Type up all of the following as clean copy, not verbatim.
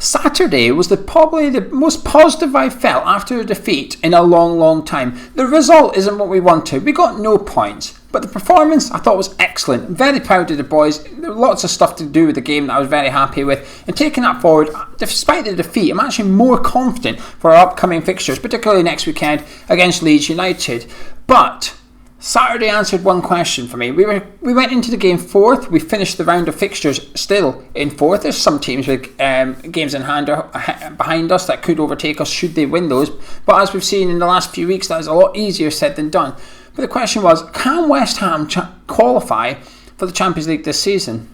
Saturday was probably the most positive I felt after a defeat in a long time. The result isn't what we wanted. We got no points. But the performance I thought was excellent. Very proud of the boys. There was lots of stuff to do with the game that I was very happy with. And taking that forward, despite the defeat, I'm actually more confident for our upcoming fixtures, particularly next weekend against Leeds United. But Saturday answered one question for me. We went into the game fourth. We finished the round of fixtures still in fourth. There's some teams with games in hand behind us that could overtake us should they win those. But as we've seen in the last few weeks, that is a lot easier said than done. But the question was, can West Ham qualify for the Champions League this season?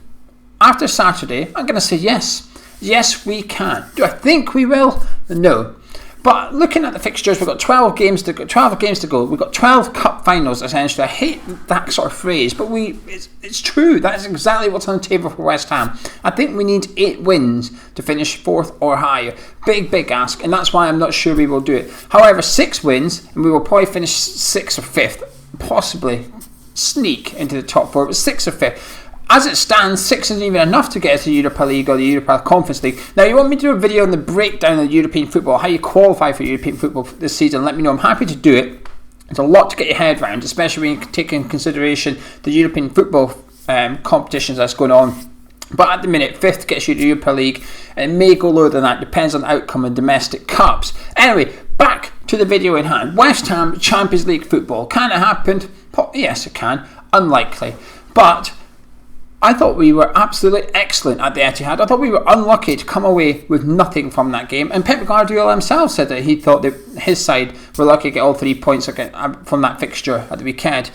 After Saturday, I'm going to say yes. Yes, we can. Do I think we will? No. But looking at the fixtures, we've got 12 games to go. We've got 12 cup finals, essentially. I hate that sort of phrase, but it's true. That's exactly what's on the table for West Ham. I think we need 8 wins to finish 4th or higher. Big ask, and that's why I'm not sure we will do it. However, 6 wins, and we will probably finish 6th or 5th, possibly sneak into the top 4, but 6th or 5th. As it stands, 6 isn't even enough to get us to the Europa League or the Europa Conference League. Now, you want me to do a video on the breakdown of European football, how you qualify for European football this season? Let me know. I'm happy to do it. It's a lot to get your head around, especially when you take into consideration the European football competitions that's going on. But at the minute, 5th gets you to the Europa League, and it may go lower than that, depends on the outcome of domestic cups. Anyway, back to the video in hand. West Ham Champions League football. Can it happen? Yes, it can. Unlikely. But I thought we were absolutely excellent at the Etihad. I thought we were unlucky to come away with nothing from that game. And Pep Guardiola himself said that he thought that his side were lucky to get all 3 points from that fixture at the weekend.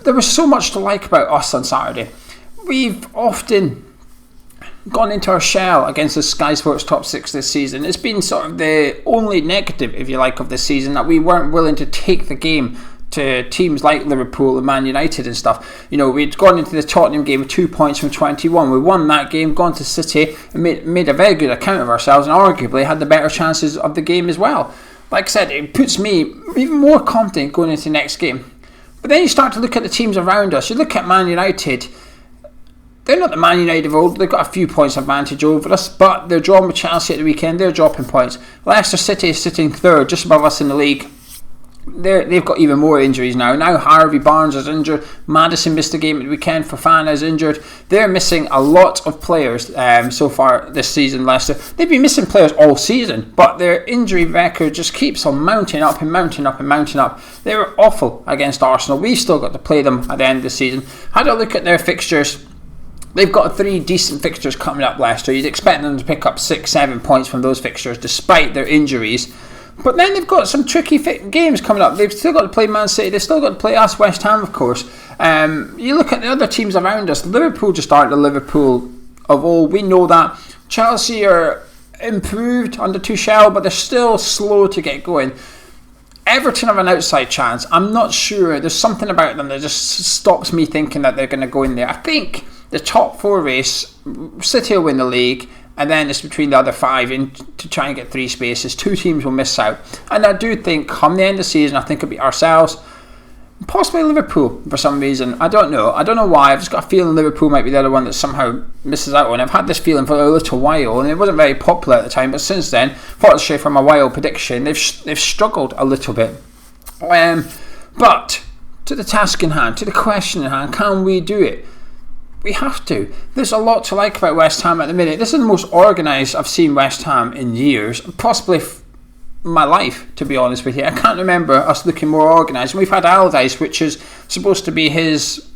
There was so much to like about us on Saturday. We've often gone into our shell against the Sky Sports top 6 this season. It's been sort of the only negative, if you like, of this season, that we weren't willing to take the game to teams like Liverpool and Man United and stuff. You know, we'd gone into the Tottenham game with 2 points from 21. We won that game, gone to City and made a very good account of ourselves, and arguably had the better chances of the game as well. Like I said, it puts me even more confident going into the next game. But then you start to look at the teams around us. You look at Man United. They're not the Man United of old. They've got a few points advantage over us, but they're drawn with Chelsea at the weekend. They're dropping points. Leicester City is sitting 3rd, just above us in the league. They've got even more injuries now. Now Harvey Barnes is injured. Maddison missed the game at the weekend. Fofana is injured. They're missing a lot of players so far this season, Leicester. They've been missing players all season, but their injury record just keeps on mounting up. They were awful against Arsenal. We've still got to play them at the end of the season. Had a look at their fixtures. They've got 3 decent fixtures coming up, Leicester. You'd expect them to pick up 6-7 points from those fixtures despite their injuries. But then they've got some tricky games coming up. They've still got to play Man City. They've still got to play us, West Ham, of course. You look at the other teams around us. Liverpool just aren't the Liverpool of old. We know that. Chelsea are improved under Tuchel, but they're still slow to get going. Everton have an outside chance. I'm not sure. There's something about them that just stops me thinking that they're going to go in there. I think the top 4 race, City will win the league. And then it's between the other 5 to try and get 3 spaces. 2 teams will miss out. And I do think come the end of the season, I think it'll be ourselves, possibly Liverpool for some reason. I don't know why. I've just got a feeling Liverpool might be the other one that somehow misses out on. I've had this feeling for a little while, and it wasn't very popular at the time. But since then, fortunately for my wild prediction, they've struggled a little bit. But to the task in hand, to the question in hand, can we do it? We have to. There's a lot to like about West Ham at the minute. This is the most organised I've seen West Ham in years, possibly my life, to be honest with you. I can't remember us looking more organised. We've had Allardyce, which is supposed to be his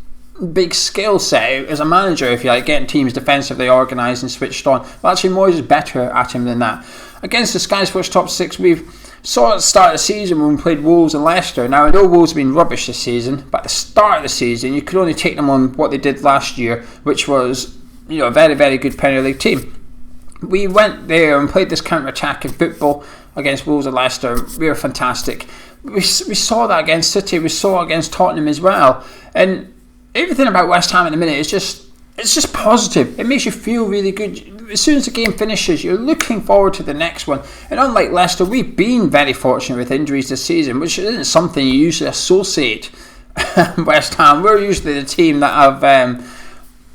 big skill set as a manager, if you like, getting teams defensively organised and switched on. Well, actually, Moyes is better at him than that. Against the Sky Sports top 6, we've saw at the start of the season when we played Wolves and Leicester. Now, I know Wolves have been rubbish this season, but at the start of the season, you could only take them on what they did last year, which was, a very, very good Premier League team. We went there and played this counter-attacking football against Wolves and Leicester. We were fantastic. We saw that against City. We saw it against Tottenham as well. And everything about West Ham at the minute is just positive. It makes you feel really good. As soon as the game finishes, you're looking forward to the next one. And unlike Leicester, we've been very fortunate with injuries this season, which isn't something you usually associate West Ham. We're usually the team that have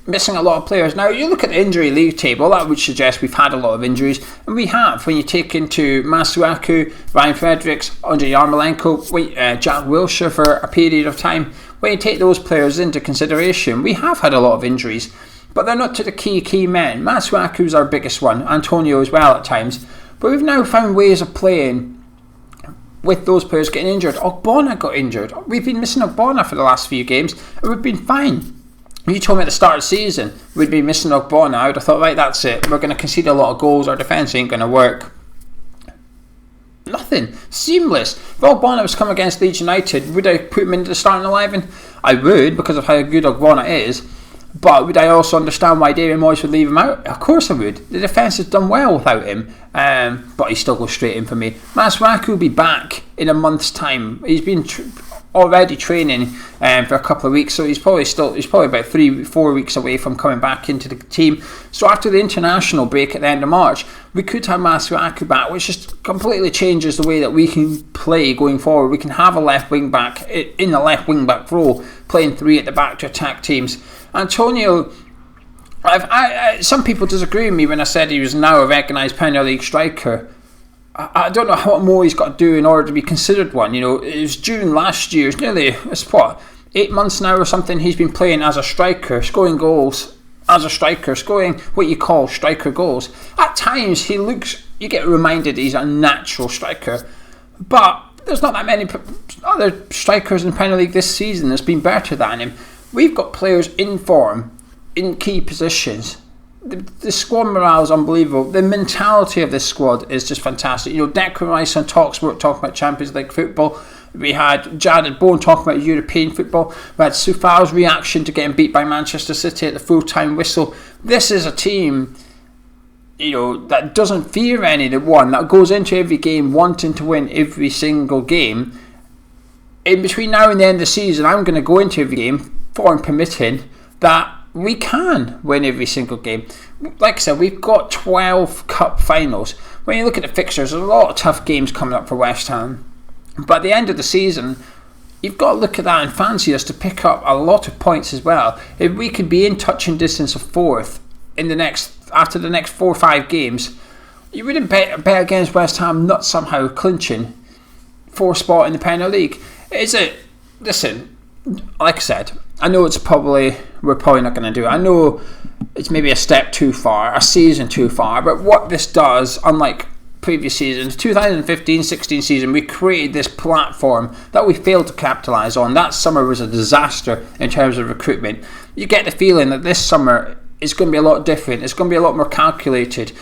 missing a lot of players. Now, you look at the injury league table, that would suggest we've had a lot of injuries, and we have. When you take into Masuaku, Ryan Fredericks, Andrei Yarmolenko, Jack Wilshere for a period of time, when you take those players into consideration, we have had a lot of injuries, but they're not to the key men. Masuaku's our biggest one, Antonio as well at times, but we've now found ways of playing with those players getting injured. Ogbonna got injured. We've been missing Ogbonna for the last few games, and we've been fine. You told me at the start of the season we'd be missing Ogbonna. I would have thought, right, that's it. We're going to concede a lot of goals. Our defence ain't going to work. Nothing. Seamless. If Ogbonna was come against Leeds United, would I put him into the starting 11? I would, because of how good Ogbonna is. But would I also understand why David Moyes would leave him out? Of course I would. The defence has done well without him. But he still goes straight in for me. Masuaku will be back in a month's time. He's been already training for a couple of weeks, so he's probably about 3-4 weeks away from coming back into the team. So after the international break at the end of March, we could have Masuaku back, which just completely changes the way that we can play going forward. We can have a left wing back in the left wing back role, playing 3 at the back to attack teams. Antonio, some people disagree with me when I said he was now a recognised Premier League striker. I don't know what more he's got to do in order to be considered one. You know, it was June last year. It's nearly 8 months now or something. He's been playing as a striker, scoring goals as a striker, scoring what you call striker goals. At times, you get reminded he's a natural striker, but there's not that many other strikers in the Premier League this season that's been better than him. We've got players in form, in key positions. The squad morale is unbelievable. The mentality of this squad is just fantastic. You know, Declan Rice on Talksport talking about Champions League football. We had Jared Bowen talking about European football. We had Soufal's reaction to getting beat by Manchester City at the full-time whistle. This is a team, you know, that doesn't fear anyone, that goes into every game wanting to win every single game. In between now and the end of the season, I'm going to go into every game, form permitting, that we can win every single game. Like I said, we've got 12 cup finals. When you look at the fixtures, there's a lot of tough games coming up for West Ham. But at the end of the season, you've got to look at that and fancy us to pick up a lot of points as well. If we could be in touching distance of 4th after the next 4 or 5 games, you wouldn't bet against West Ham not somehow clinching 4th spot in the Premier League. Listen, like I said, I know we're probably not going to do it. I know it's maybe a step too far, a season too far, but what this does, unlike previous seasons, 2015-16 season, we created this platform that we failed to capitalise on. That summer was a disaster in terms of recruitment. You get the feeling that this summer is going to be a lot different. It's going to be a lot more calculated,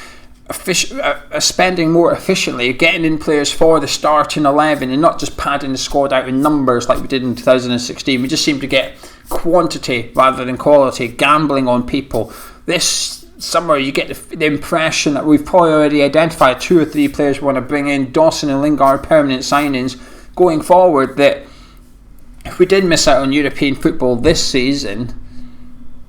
spending more efficiently, getting in players for the starting 11 and not just padding the squad out in numbers like we did in 2016. We just seem to get quantity rather than quality, gambling on people. This summer you get the impression that we've probably already identified 2 or 3 players we want to bring in, Dawson and Lingard, permanent signings going forward, that if we did miss out on European football this season,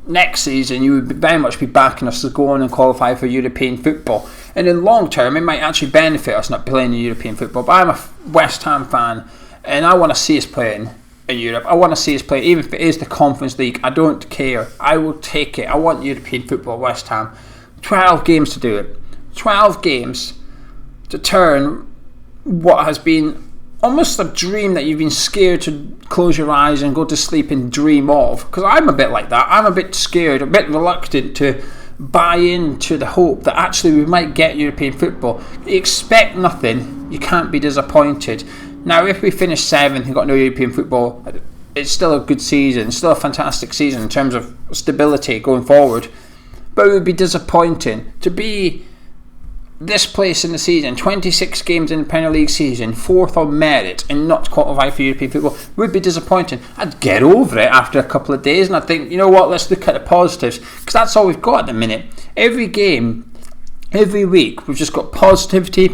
next season you would very much be backing us to go on and qualify for European football. And in long term it might actually benefit us not playing in European football. But I'm a West Ham fan and I want to see us playing in Europe. I want to see us play, even if it is the Conference League. I don't care. I will take it. I want European football, West Ham. 12 games to do it. 12 games to turn what has been almost a dream that you've been scared to close your eyes and go to sleep and dream of. Because I'm a bit like that. I'm a bit scared, a bit reluctant to buy into the hope that actually we might get European football. You expect nothing, you can't be disappointed. Now, if we finish 7th and got no European football, it's still a good season. It's still a fantastic season in terms of stability going forward. But it would be disappointing to be this place in the season, 26 games in the Premier League season, 4th on merit, and not qualify for European football. Would be disappointing. I'd get over it after a couple of days and I'd think, you know what, let's look at the positives, because that's all we've got at the minute. Every game, every week, we've just got positivity,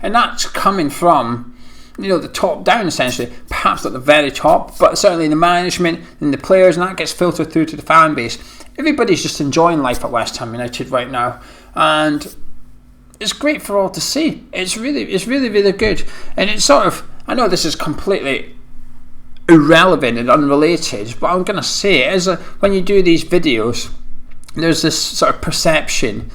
and that's coming from, you know, the top down essentially. Perhaps not the very top, but certainly the management and the players, and that gets filtered through to the fan base. Everybody's just enjoying life at West Ham United right now, and it's great for all to see. It's really good, and it's sort of, I know this is completely irrelevant and unrelated, but I'm going to say it is when you do these videos, there's this sort of perception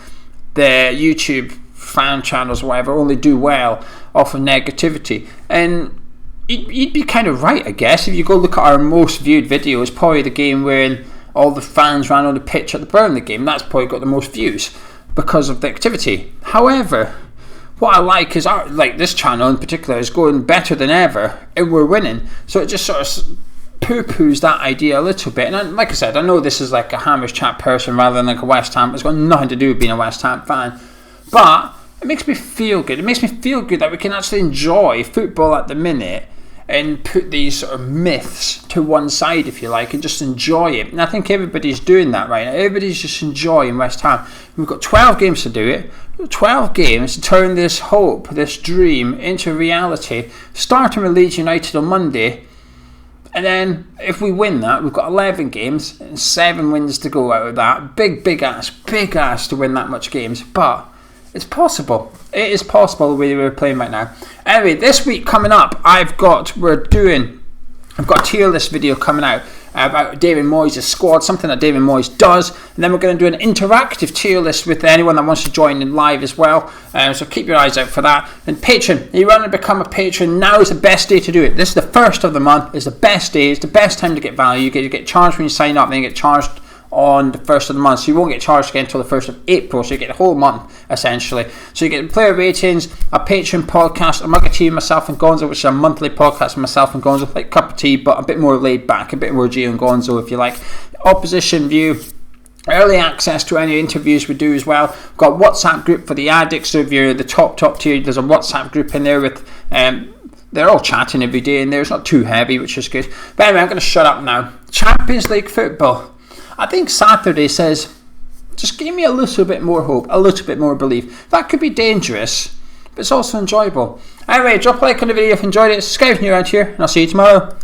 that YouTube fan channels or whatever only do well off of negativity, and you'd be kind of right, I guess. If you go look at our most viewed video, it's probably the game where all the fans ran on the pitch at the Burnley game. That's probably got the most views because of the activity. However, what I like is this channel in particular is going better than ever, and we're winning. So it just sort of poo-poos that idea a little bit. And like I said, I know this is like a Hammers Chat person rather than like a West Ham. It's got nothing to do with being a West Ham fan, but it makes me feel good. It makes me feel good that we can actually enjoy football at the minute and put these sort of myths to one side, if you like, and just enjoy it. And I think everybody's doing that right now. Everybody's just enjoying West Ham. We've got 12 games to do it. 12 games to turn this hope, this dream, into reality. Starting with Leeds United on Monday. And then if we win that, we've got 11 games and 7 wins to go out of that. Big ass to win that much games. But it's possible. It is possible the way we're playing right now. Anyway, this week coming up, I've got a tier list video coming out about David Moyes' squad, something that David Moyes does, and then we're going to do an interactive tier list with anyone that wants to join in live as well. So keep your eyes out for that. And Patreon, you want to become a patron, now is the best day to do it. This is the first of the month. It's the best day. It's the best time to get value. You get charged when you sign up, then you get charged on the first of the month, so you won't get charged again until the 1st of April, so you get the whole month essentially. So you get player ratings, a Patreon podcast, a mug of tea with myself and Gonzo, which is a monthly podcast with myself and Gonzo, like a cup of tea but a bit more laid back, a bit more Gio and Gonzo if you like. Opposition view, early access to any interviews we do as well. We've got a WhatsApp group for the addicts. So if you're the top tier, there's a WhatsApp group in there with they're all chatting every day in there. It's not too heavy, which is good. But anyway, I'm going to shut up now. Champions League football, I think Saturday says, just give me a little bit more hope, a little bit more belief. That could be dangerous, but it's also enjoyable. Anyway, drop a like on the video if you enjoyed it, subscribe if you're around here, and I'll see you tomorrow.